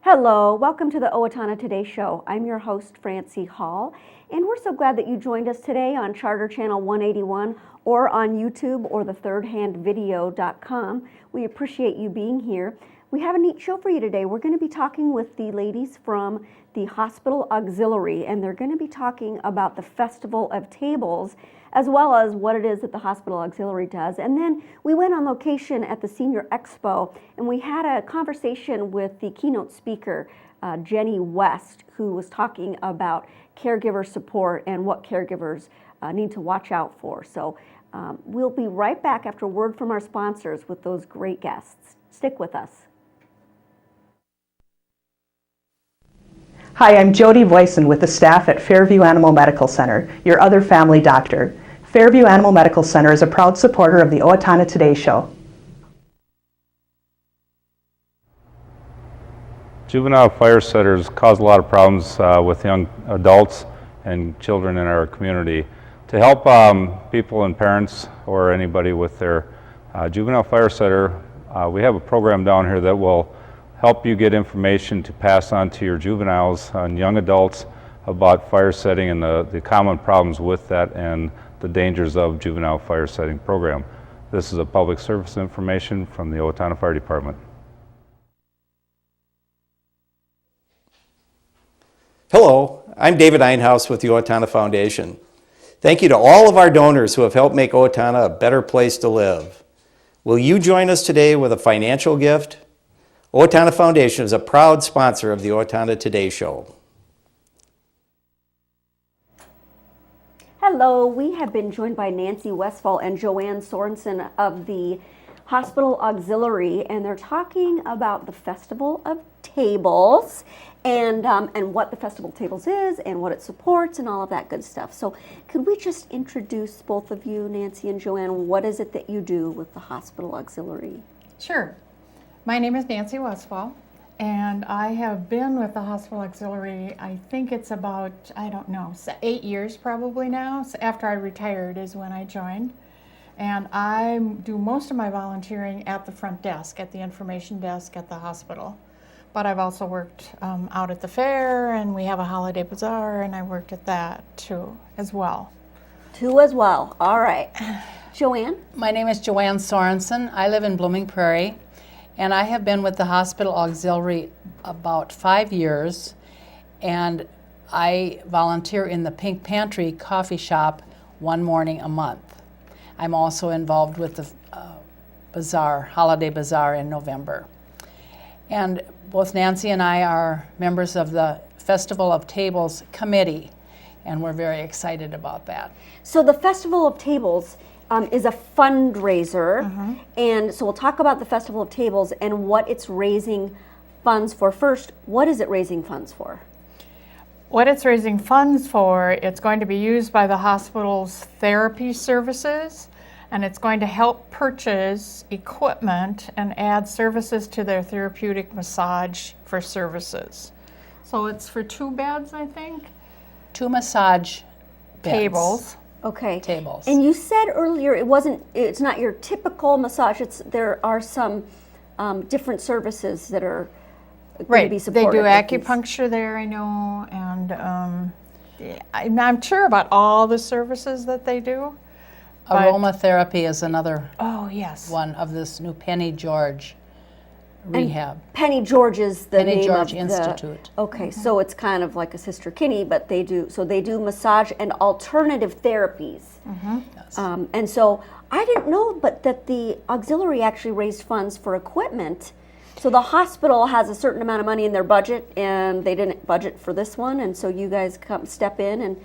Hello, welcome to the Owatonna Today Show. I'm your host, Francy Hall, and we're so glad that you joined us today on Charter Channel 181 or on YouTube or the thirdhandvideo.com. We appreciate you being here. We have a neat show for you today. We're going to be talking with the ladies from the Hospital Auxiliary, and they're going to be talking about the Festival of Tables, as well as what it is that the Hospital Auxiliary does. And then we went on location at the Senior Expo, and we had a conversation with the keynote speaker, Jenny West, who was talking about caregiver support and what caregivers need to watch out for. So we'll be right back after a word from our sponsors with those great guests. Stick with us. Hi, I'm Jody Voisin with the staff at Fairview Animal Medical Center, your other family doctor. Fairview Animal Medical Center is a proud supporter of the Owatonna Today Show. Juvenile fire setters cause a lot of problems with young adults and children in our community. To help people and parents or anybody with their juvenile fire setter, we have a program down here that will help you get information to pass on to your juveniles and young adults about fire setting and the common problems with that and the dangers of juvenile fire setting program. This is a public service information from the Owatonna Fire Department. Hello, I'm David Einhaus with the Owatonna Foundation. Thank you to all of our donors who have helped make Owatonna a better place to live. Will you join us today with a financial gift? Owatonna Foundation is a proud sponsor of the Owatonna Today Show. Hello, we have been joined by Nancy Westphal and Joanne Sorenson of the Hospital Auxiliary, and they're talking about the Festival of Tables and what the Festival of Tables is and what it supports and all of that good stuff. So could we just introduce both of you, Nancy and Joanne, what is it that you do with the Hospital Auxiliary? Sure. My name is Nancy Westphal, and I have been with the Hospital Auxiliary, I think it's about, 8 years probably now. So after I retired is when I joined. And I do most of my volunteering at the front desk, at the information desk at the hospital. But I've also worked out at the fair, and we have a holiday bazaar, and I worked at that too, as well. All right. Joanne? My name is Joanne Sorenson. I live in Blooming Prairie, and I have been with the Hospital Auxiliary about 5 years, and I volunteer in the Pink Pantry coffee shop one morning a month. I'm also involved with the holiday bazaar in November. And both Nancy and I are members of the Festival of Tables committee, and we're very excited about that. So the Festival of Tables is a fundraiser, and so we'll talk about the Festival of Tables and what it's raising funds for. First, what is it raising funds for? What it's raising funds for, it's going to be used by the hospital's therapy services, and it's going to help purchase equipment and add services to their therapeutic massage for services. So it's for 2 beds, I think? 2 massage beds. Tables. Okay. Tables. And you said earlier it's not your typical massage. There are some different services that are going to be supported. They do acupuncture there, I know, and I'm not sure about all the services that they do. Aromatherapy is another one of this new Penny George rehab. And Penny George is the Penny name George of Institute. Okay, so it's kind of like a Sister Kinney, but they do massage and alternative therapies. Yes. And so I didn't know, but that the auxiliary actually raised funds for equipment. So the hospital has a certain amount of money in their budget, and they didn't budget for this one, and so you guys step in.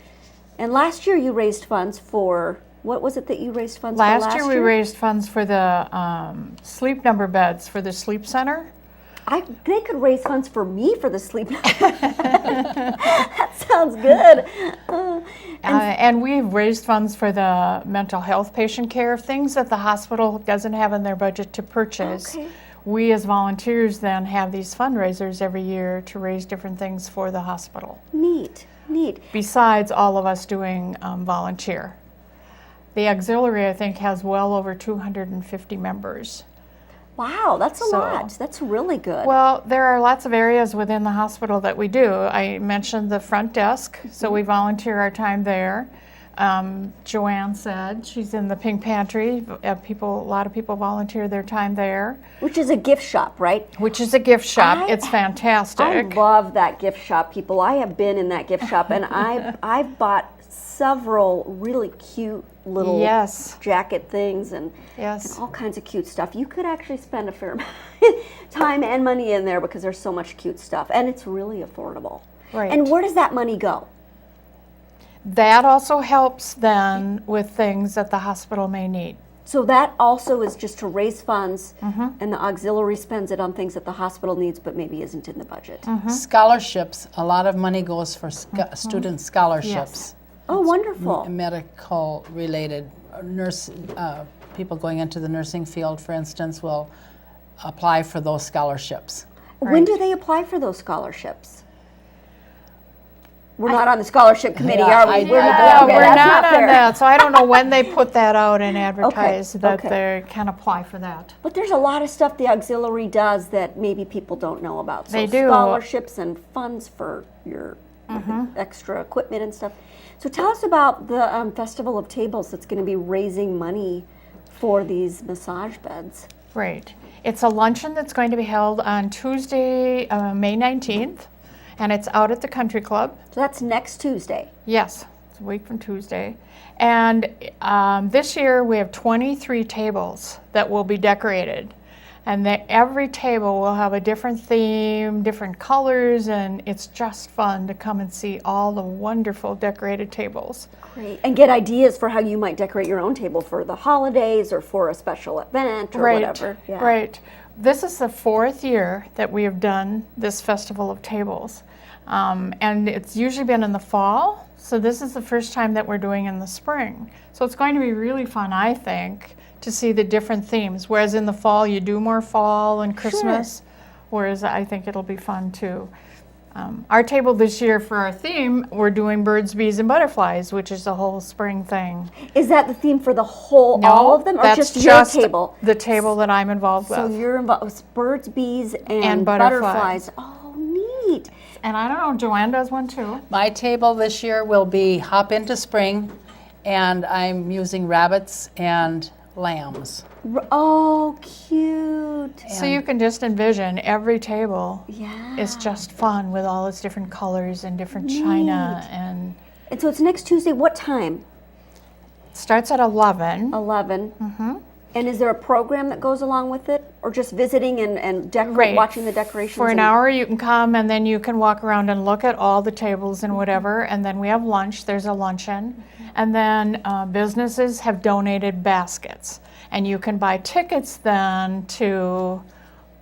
And last year you raised funds for, what was it that you raised funds for last year? Last year we raised funds for the sleep number beds for the sleep center. They could raise funds for me for the sleep number. That sounds good. And we've raised funds for the mental health patient care, things that the hospital doesn't have in their budget to purchase. Okay. We as volunteers then have these fundraisers every year to raise different things for the hospital. Neat. Besides all of us doing volunteer. The auxiliary, I think, has well over 250 members. Wow, that's a So- lot. That's really good. Well, there are lots of areas within the hospital that we do. I mentioned the front desk, so we volunteer our time there. Joanne said she's in the pink pantry. A lot of people volunteer their time there, Which is a gift shop, right? which is a gift shop. It's I fantastic. love that gift shop, people. I have been in that gift shop, and I've bought several really cute little Yes. jacket things and Yes. all kinds of cute stuff. You could actually spend a fair amount of time and money in there because there's so much cute stuff, and it's really affordable. Right. And where does that money go? That also helps then with things that the hospital may need. So that also is just to raise funds, Mm-hmm. and the auxiliary spends it on things that the hospital needs but maybe isn't in the budget. Scholarships, a lot of money goes for student scholarships. Oh, wonderful. Medical related people going into the nursing field, for instance, will apply for those scholarships. When do they apply for those scholarships? We're not on the scholarship committee, Yeah, are we? I- We're I not, don't- okay, We're that's not on fair. that, so I don't know when they put that out and advertise that okay. they can apply for that. But there's a lot of stuff the auxiliary does that maybe people don't know about. So They do. scholarships and funds for your extra equipment and stuff. So tell us about the Festival of Tables that's going to be raising money for these massage beds. Right. It's a luncheon that's going to be held on Tuesday, May 19th, and it's out at the Country Club. So that's next Tuesday. Yes, it's a week from Tuesday. And this year we have 23 tables that will be decorated. And every table will have a different theme, different colors, and it's just fun to come and see all the wonderful decorated tables. Great. And get ideas for how you might decorate your own table for the holidays or for a special event or whatever. Yeah. Right. This is the 4th year that we have done this Festival of Tables. And it's usually been in the fall, so this is the first time that we're doing in the spring. So it's going to be really fun, I think, to see the different themes. Whereas in the fall, you do more fall and Christmas, whereas I think it'll be fun too. Our table this year for our theme, we're doing birds, bees, and butterflies, which is the whole spring thing. Is that the theme for the whole, all of them, or that's just your table? The table that I'm involved So with. you're involved with birds, bees, and butterflies. Oh, neat. And I don't know, Joanne does one too. My table this year will be Hop into Spring, and I'm using rabbits and lambs. Oh, cute. So you can just envision every table Yeah. is just fun with all its different colors and different china, and And so it's next Tuesday. What time? it starts at 11. 11. Mm-hmm. And is there a program that goes along with it, or just visiting and Right. watching the decorations? For an and- hour you can come, and then you can walk around and look at all the tables and whatever, and then we have lunch. There's a luncheon. And then businesses have donated baskets, and you can buy tickets then to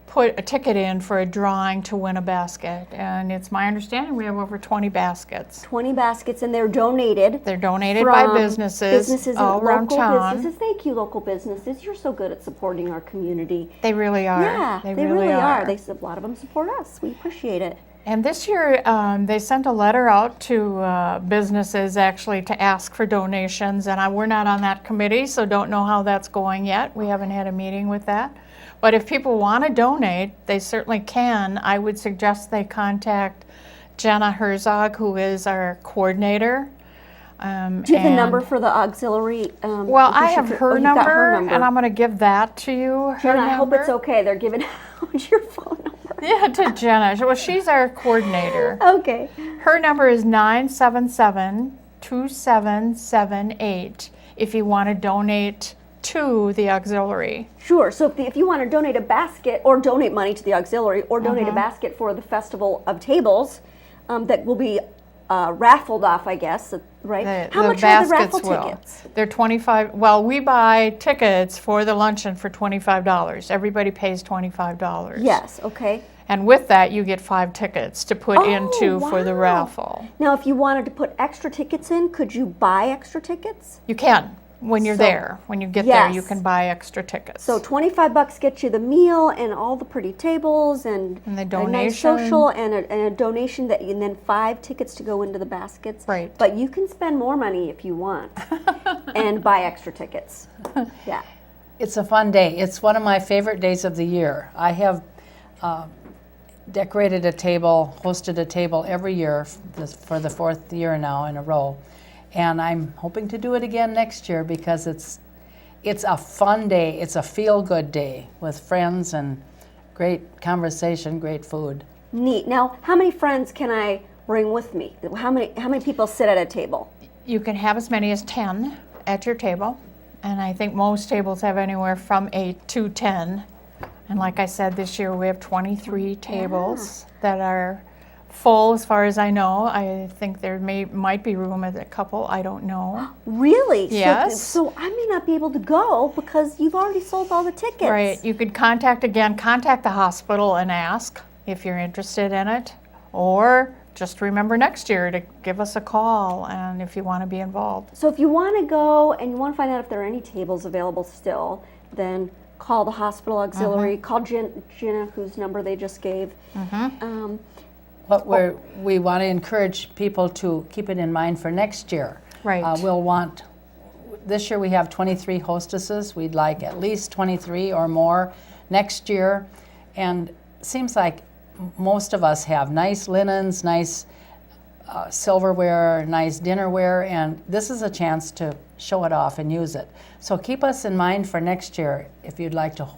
put a ticket in for a drawing to win a basket. And it's my understanding we have over 20 baskets. 20 baskets, and they're donated. They're donated by from businesses all and around local town. businesses. Thank you, local businesses. You're so good at supporting our community. They really are. Yeah, they really are. A lot of them support us. We appreciate it. And this year, they sent a letter out to businesses actually to ask for donations, and we're not on that committee, so don't know how that's going yet. We haven't had a meeting with that. But if people want to donate, they certainly can. I would suggest they contact Jenna Herzog, who is our coordinator. Do you have the and- number for the auxiliary? Well, if you I should- have her you've got number, and I'm going to give that to you. Her Jenna, I hope it's number. okay. They're giving out your phone number. Yeah, to Jenna. Well, she's our coordinator. Okay. Her number is 977-2778 if you want to donate to the auxiliary. Sure. So if you want to donate a basket or donate money to the auxiliary or donate Uh-huh. a basket for the Festival of Tables that will be raffled off, I guess, right? How much are the raffle tickets? They're 25. Well, we buy tickets for the luncheon for $25. Everybody pays $25. Yes, okay. And with that, you get 5 tickets to put into for the wow. raffle. Now, if you wanted to put extra tickets in, could you buy extra tickets? You can when you're So- there. When you get there, you Yes. can buy extra tickets. So $25 gets you the meal and all the pretty tables and And the a nice donation. social and a donation and then 5 tickets to go into the baskets. Right. But you can spend more money if you want and buy extra tickets. Yeah. It's a fun day. It's one of my favorite days of the year. I have decorated a table, hosted a table every year for the 4th year now in a row. And I'm hoping to do it again next year because it's a fun day. It's a feel-good day with friends and great conversation, great food. Neat. Now, how many friends can I bring with me? How many people sit at a table? You can have as many as 10 at your table, and I think most tables have anywhere from 8 to 10. And like I said, this year we have 23 tables that are full as far as I know. I think there might be room at a couple, I don't know. Really? Yes. So I may not be able to go because you've already sold all the tickets. Right, you could contact the hospital and ask if you're interested in it, or just remember next year to give us a call and if you want to be involved. So if you want to go and you want to find out if there are any tables available still, then call the hospital auxiliary, call Jenna, whose number they just gave. But we want to encourage people to keep it in mind for next year. Right. This year we have 23 hostesses. We'd like at least 23 or more next year. And it seems like most of us have nice linens, nice silverware, nice dinnerware, and this is a chance to show it off and use it. So keep us in mind for next year if you'd like to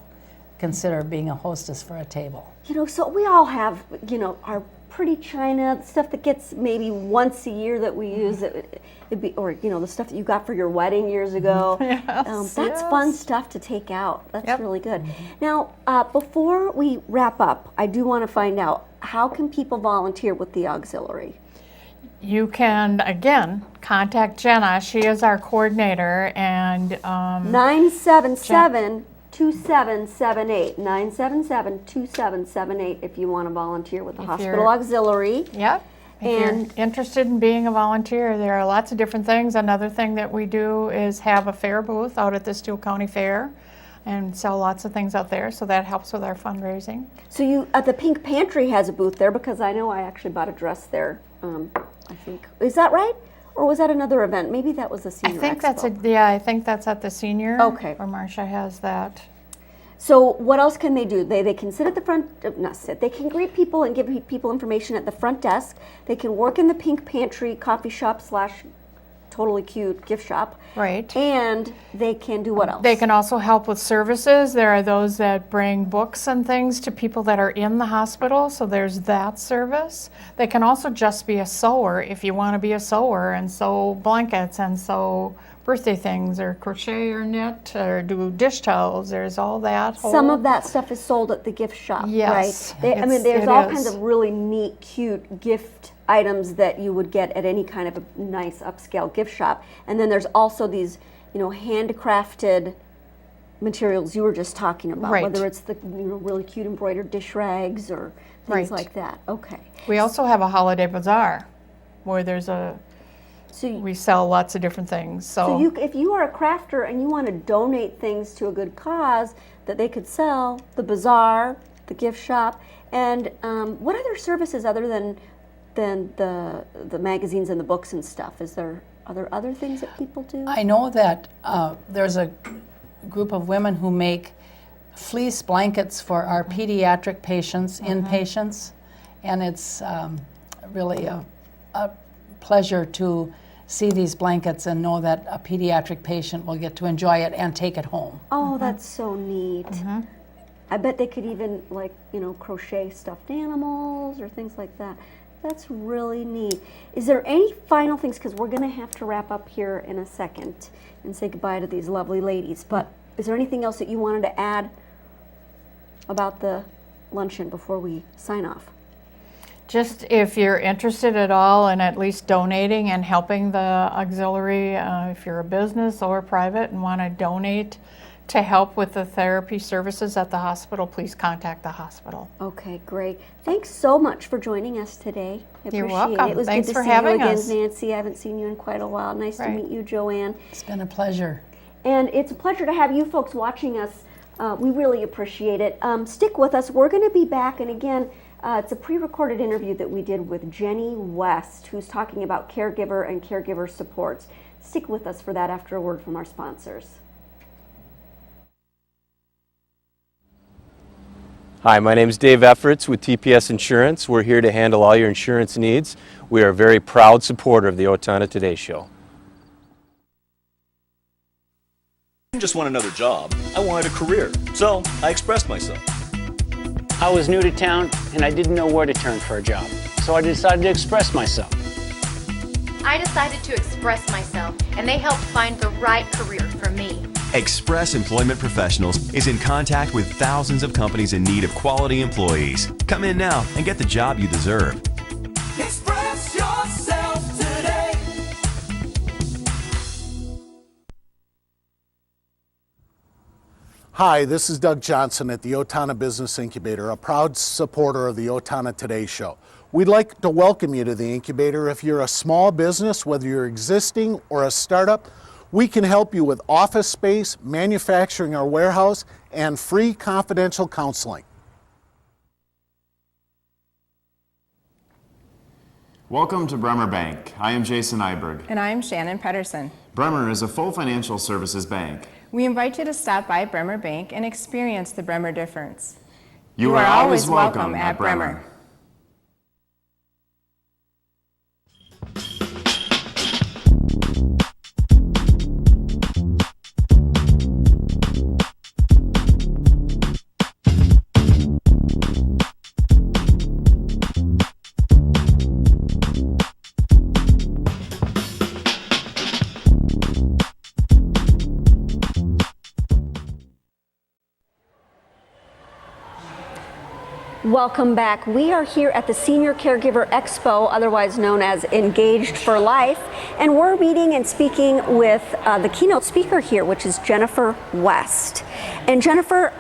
consider being a hostess for a table. So we all have, our pretty china, stuff that gets maybe once a year that we use, or the stuff that you got for your wedding years ago. That's fun stuff to take out. That's really good. Now, before we wrap up, I do want to find out, how can people volunteer with the auxiliary? You can, again, contact Jenna. She is our coordinator, and 977-2778, 977-2778 if you want to volunteer with the hospital auxiliary. Yep. If you're interested in being a volunteer, there are lots of different things. Another thing that we do is have a fair booth out at the Steele County Fair and sell lots of things out there, so that helps with our fundraising. So the Pink Pantry has a booth there, because I know I actually bought a dress there, I think. Is that right? Or was that another event? Maybe that was the senior expo. I think that's at the senior. Okay. Or Marcia has that. So what else can they do? They can sit at the front, they can greet people and give people information at the front desk. They can work in the Pink Pantry coffee shop / totally cute gift shop. Right. And they can do what else? They can also help with services. There are those that bring books and things to people that are in the hospital, so there's that service. They can also just be a sewer if you want to be a sewer and sew blankets and sew birthday things, or crochet or knit or do dish towels. There's all that. Some of that stuff is sold at the gift shop, yes, right? There's all kinds of really neat, cute gift items that you would get at any kind of a nice upscale gift shop. And then there's also these, handcrafted materials you were just talking about, whether it's the really cute embroidered dish rags or things like that. Okay. We also have a holiday bazaar where there's we sell lots of different things. So if you are a crafter and you want to donate things to a good cause that they could sell, the bazaar, the gift shop, and what other services other than the magazines and the books and stuff? Are there other things that people do? I know that there's a group of women who make fleece blankets for our pediatric patients, inpatients, and it's really a pleasure to see these blankets and know that a pediatric patient will get to enjoy it and take it home. Oh, that's so neat. I bet they could even crochet stuffed animals or things like that. That's really neat. Is there any final things, because we're going to have to wrap up here in a second and say goodbye to these lovely ladies, but is there anything else that you wanted to add about the luncheon before we sign off? Just if you're interested at all in at least donating and helping the auxiliary, if you're a business or private and want to donate to help with the therapy services at the hospital, please contact the hospital. Okay, great. Thanks so much for joining us today. You're welcome. It was Thanks good for to see having you again, us. Nancy. I haven't seen you in quite a while. Nice to meet you, Joanne. It's been a pleasure. And it's a pleasure to have you folks watching us. We really appreciate it. Stick with us. We're going to be back, and again, it's a pre-recorded interview that we did with Jenny West, who's talking about caregiver and caregiver supports. Stick with us for that after a word from our sponsors. Hi, my name is Dave Efforts with TPS Insurance. We're here to handle all your insurance needs. We are a very proud supporter of the Owatonna Today Show. I didn't just want another job, I wanted a career, so I expressed myself. I was new to town and I didn't know where to turn for a job, so I decided to express myself. I decided to express myself, and they helped find the right career for me. Express Employment Professionals is in contact with thousands of companies in need of quality employees. Come in now and get the job you deserve. Express yourself today. Hi, this is Doug Johnson at the Owatonna Business Incubator, a proud supporter of the Owatonna Today Show. We'd like to welcome you to the incubator. If you're a small business, whether you're existing or a startup, we can help you with office space, manufacturing or warehouse, and free confidential counseling. Welcome to Bremer Bank. I am Jason Iberg. And I'm Shannon Pedersen. Bremer is a full financial services bank. We invite you to stop by Bremer Bank and experience the Bremer difference. You are always welcome at Bremer. Welcome back. We are here at the Senior Caregiver Expo, otherwise known as Engaged for Life, and we're meeting and speaking with the keynote speaker here, which is Jennifer West. And Jennifer,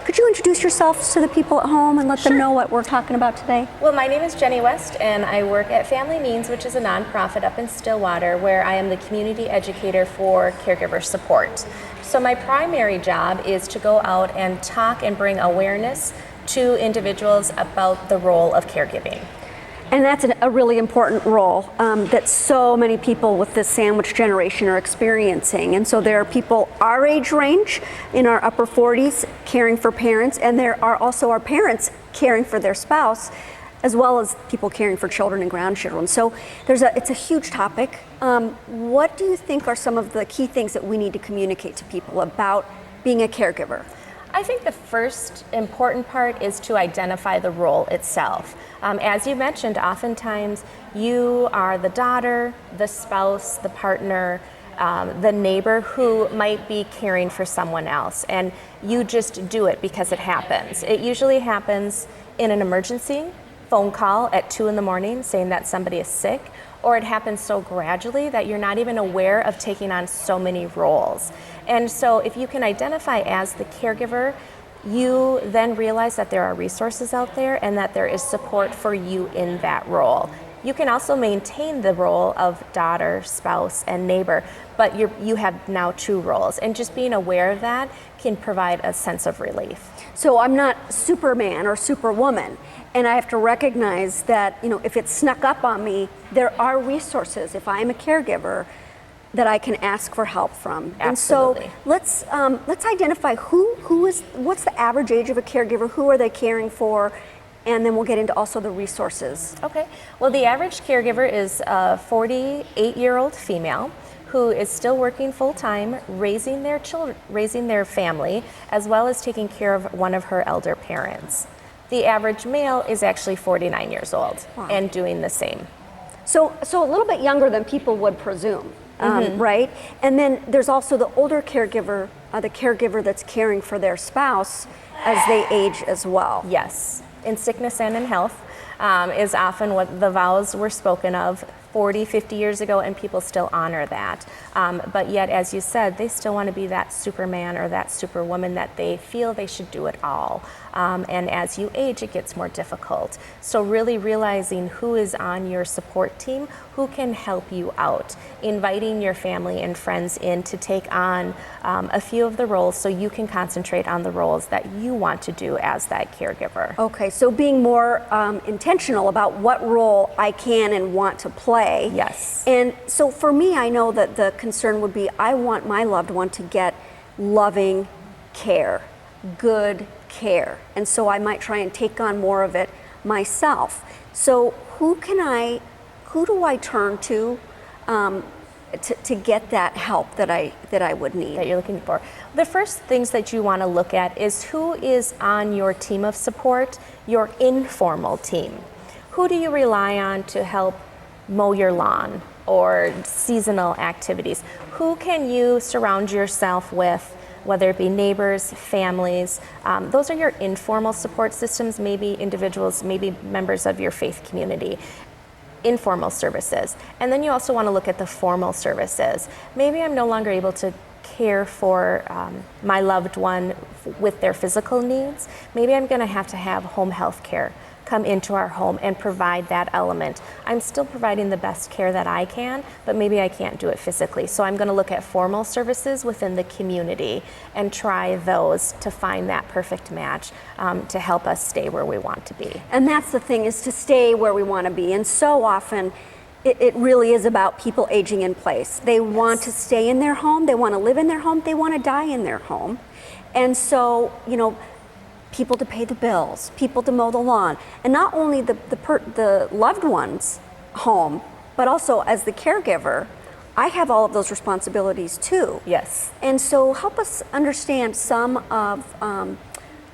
could you introduce yourself to the people at home and let them know what we're talking about today? Well, my name is Jenny West, and I work at Family Means, which is a nonprofit up in Stillwater, where I am the community educator for caregiver support. So my primary job is to go out and talk and bring awareness to individuals about the role of caregiving. And that's a really important role that so many people with this sandwich generation are experiencing. And so there are people our age range in our upper 40s caring for parents, and there are also our parents caring for their spouse, as well as people caring for children and grandchildren. So it's a huge topic. What do you think are some of the key things that we need to communicate to people about being a caregiver? I think the first important part is to identify the role itself. As you mentioned, oftentimes you are the daughter, the spouse, the partner, the neighbor who might be caring for someone else, and you just do it because it happens. It usually happens in an emergency phone call at 2 in the morning saying that somebody is sick, or it happens so gradually that you're not even aware of taking on so many roles. And so if you can identify as the caregiver, you then realize that there are resources out there and that there is support for you in that role. You can also maintain the role of daughter, spouse, and neighbor, but you have now 2 roles. And just being aware of that can provide a sense of relief. So I'm not Superman or Superwoman, and I have to recognize that, if it's snuck up on me, there are resources, if I'm a caregiver, that I can ask for help from. Absolutely. And so let's identify what's the average age of a caregiver, who are they caring for, and then we'll get into also the resources. Okay, well, the average caregiver is a 48-year-old female who is still working full-time, raising their children, raising their family, as well as taking care of one of her elder parents. The average male is actually 49 years old. Wow. And doing the same. So a little bit younger than people would presume, right? And then there's also the older caregiver, the caregiver that's caring for their spouse as they age as well. Yes, in sickness and in health is often what the vows were spoken of 40, 50 years ago, and people still honor that. But yet, as you said, they still want to be that Superman or that Superwoman that they feel they should do it all. And as you age, it gets more difficult. So really realizing who is on your support team, who can help you out, inviting your family and friends in to take on a few of the roles so you can concentrate on the roles that you want to do as that caregiver. Okay, so being more intentional about what role I can and want to play. Yes. And so for me, I know that the concern would be I want my loved one to get loving care. good care. And so I might try and take on more of it myself. So who do I turn to get that help that I would need? That you're looking for. The first things that you want to look at is who is on your team of support, your informal team. Who do you rely on to help mow your lawn or seasonal activities? Who can you surround yourself with, whether it be neighbors, families? Those are your informal support systems, maybe individuals, maybe members of your faith community. Informal services. And then you also want to look at the formal services. Maybe I'm no longer able to care for my loved one with their physical needs. Maybe I'm going to have home health care come into our home and provide that element. I'm still providing the best care that I can, but maybe I can't do it physically. So I'm going to look at formal services within the community and try those to find that perfect match to help us stay where we want to be. And that's the thing, is to stay where we want to be. And so often it really is about people aging in place. They want to stay in their home, they want to live in their home, they want to die in their home. And so, people to pay the bills, people to mow the lawn, and not only the loved one's home, but also as the caregiver, I have all of those responsibilities too. Yes. And so help us understand some of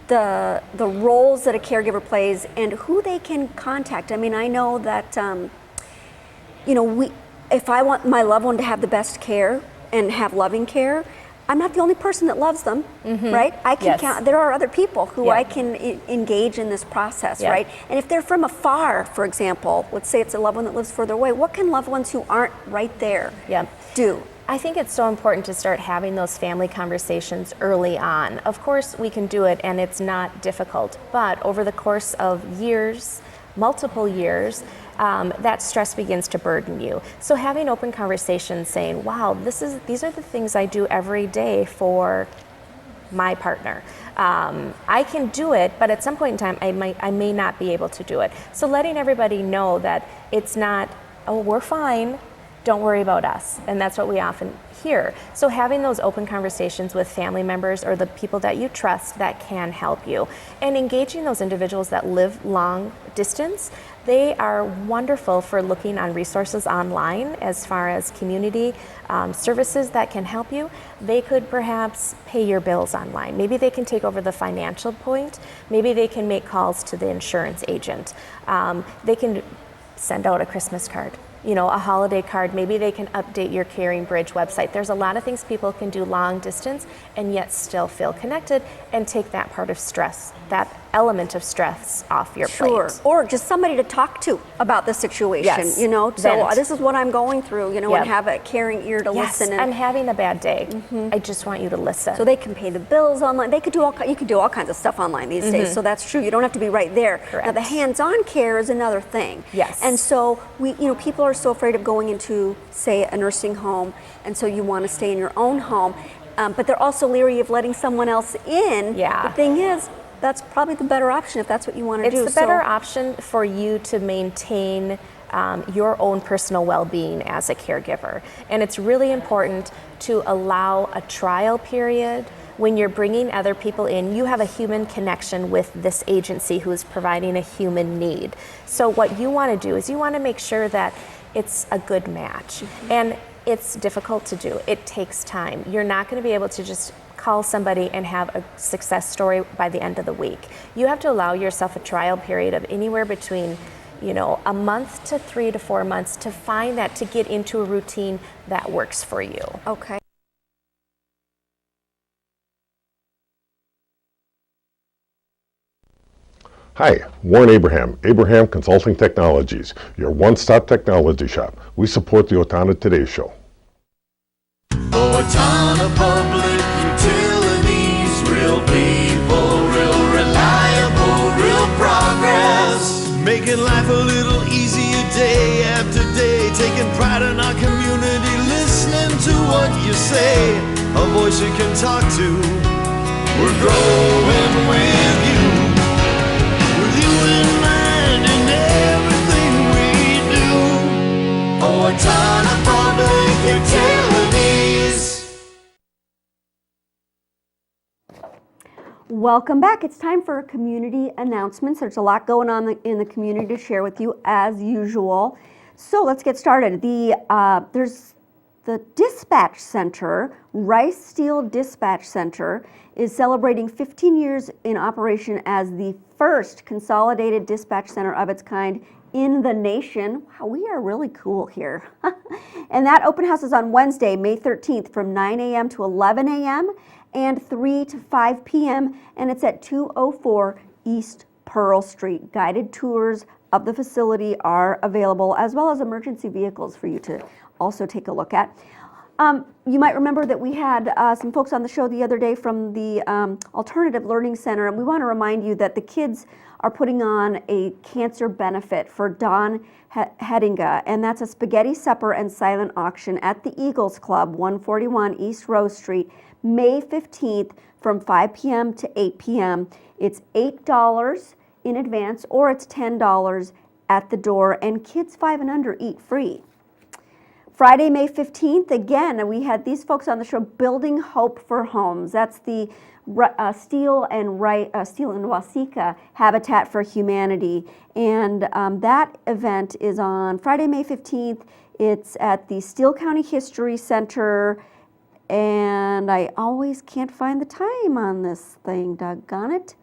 the roles that a caregiver plays and who they can contact. I mean, I know that if I want my loved one to have the best care and have loving care, I'm not the only person that loves them, right? I can count. There are other people who I can engage in this process, right? And if they're from afar, for example, let's say it's a loved one that lives further away, what can loved ones who aren't right there do? I think it's so important to start having those family conversations early on. Of course, we can do it and it's not difficult, but over the course of years, multiple years, that stress begins to burden you. So having open conversations saying, wow, these are the things I do every day for my partner. I can do it, but at some point in time, I may not be able to do it. So letting everybody know that it's not, oh, we're fine, don't worry about us. And that's what we often hear. So having those open conversations with family members or the people that you trust that can help you, and engaging those individuals that live long distance. They are wonderful for looking on resources online as far as community services that can help you. They could perhaps pay your bills online. Maybe they can take over the financial point. Maybe they can make calls to the insurance agent. They can send out a Christmas card, a holiday card. Maybe they can update your Caring Bridge website. There's a lot of things people can do long distance and yet still feel connected and take that part of stress, that element of stress off your plate. Or just somebody to talk to about the situation, so this is what I'm going through, and have a caring ear to listen. I'm having a bad day. I just want you to listen. So they can pay the bills online. You can do all kinds of stuff online these days. So that's true. You don't have to be right there. Correct. Now the hands-on care is another thing. Yes. And so people are so afraid of going into, say, a nursing home, and so you want to stay in your own home, but they're also leery of letting someone else in. Yeah. The thing is, that's probably the better option if that's what you want to do. It's the better option for you to maintain your own personal well-being as a caregiver. And it's really important to allow a trial period. When you're bringing other people in, you have a human connection with this agency who is providing a human need. So what you want to do is you want to make sure that it's a good match. And it's difficult to do. It takes time. You're not going to be able to just call somebody and have a success story by the end of the week. You have to allow yourself a trial period of anywhere between a month to 3 to 4 months to find that, to get into a routine that works for you. Okay. Hi, Warren Abraham, Abraham Consulting Technologies, your one-stop technology shop. We support the Owatonna Today Show. Owatonna Public Utilities, real people, real reliable, real progress. Making life a little easier day after day, taking pride in our community, listening to what you say, a voice you can talk to. We're growing with you. Owatonna Public Utilities. Welcome back. It's time for community announcements. There's a lot going on in the community to share with you as usual. So let's get started. There's the Dispatch Center, Rice Steel Dispatch Center, is celebrating 15 years in operation as the first consolidated dispatch center of its kind in the nation. Wow, we are really cool here. And that open house is on Wednesday, May 13th from 9 a.m. to 11 a.m. and 3 to 5 p.m. and it's at 204 East Pearl Street. Guided tours of the facility are available, as well as emergency vehicles for you to also take a look at. You might remember that we had some folks on the show the other day from the Alternative Learning Center, and we want to remind you that the kids are putting on a cancer benefit for Dawn Hedinga, and that's a spaghetti supper and silent auction at the Eagles Club, 141 East Rose Street, May 15th from 5 p.m. to 8 p.m. It's $8 in advance, or it's $10 at the door, and kids 5 and under eat free. Friday, May 15th, again, we had these folks on the show, Building Hope for Homes. That's the Steel and Waseca Habitat for Humanity. And that event is on Friday, May 15th. It's at the Steele County History Center. And I always can't find the time on this thing, doggone it.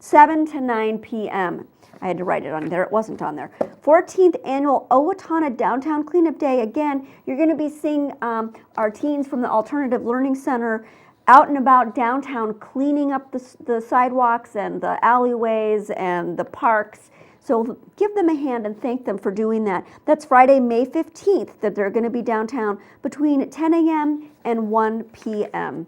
7 to 9 p.m. I had to write it on there. It wasn't on there. 14th Annual Owatonna Downtown Cleanup Day. Again, you're going to be seeing our teens from the Alternative Learning Center out and about downtown cleaning up the sidewalks and the alleyways and the parks. So give them a hand and thank them for doing that. That's Friday, May 15th, that they're going to be downtown between 10 a.m. and 1 p.m.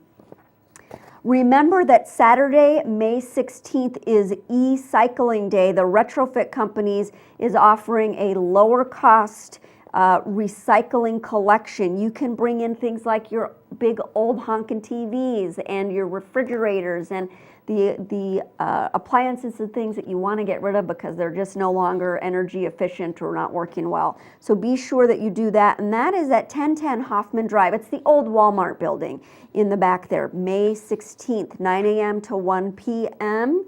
Remember that Saturday, May 16th is e-cycling day. The Retrofit Companies is offering a lower cost recycling collection. You can bring in things like your big old honkin' TVs and your refrigerators and the appliances and things that you want to get rid of because they're just no longer energy efficient or not working well. So be sure that you do that, and that is at 1010 Hoffman Drive. It's the old Walmart building in the back there, May 16th, 9 a.m. to 1 p.m.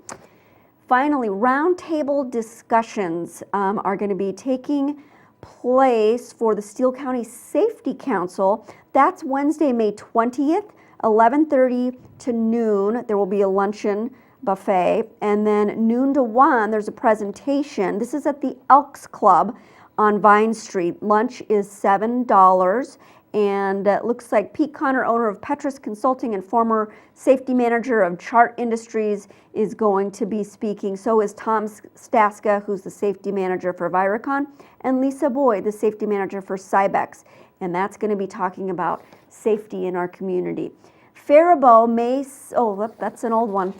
Finally, roundtable discussions are going to be taking place for the Steele County Safety Council. That's Wednesday, May 20th, 11:30 to noon. There will be a luncheon buffet, and then noon to 1 there's a presentation. This is at the Elks Club on Vine Street. Lunch is $7, and it looks like Pete Connor, owner of Petrus Consulting and former safety manager of Chart Industries, is going to be speaking. So is Tom Staska, who's the safety manager for Viricon, and Lisa Boyd, the safety manager for Cybex, and that's going to be talking about safety in our community. Faribault, that's an old one.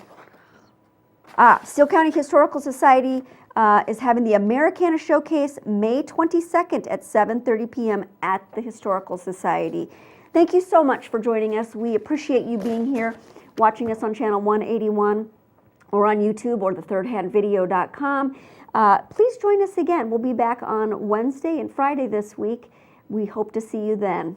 Steele County Historical Society is having the Americana Showcase May 22nd at 7:30 p.m. at the Historical Society. Thank you so much for joining us. We appreciate you being here, watching us on channel 181 or on YouTube or thethirdhandvideo.com. Please join us again. We'll be back on Wednesday and Friday this week. We hope to see you then.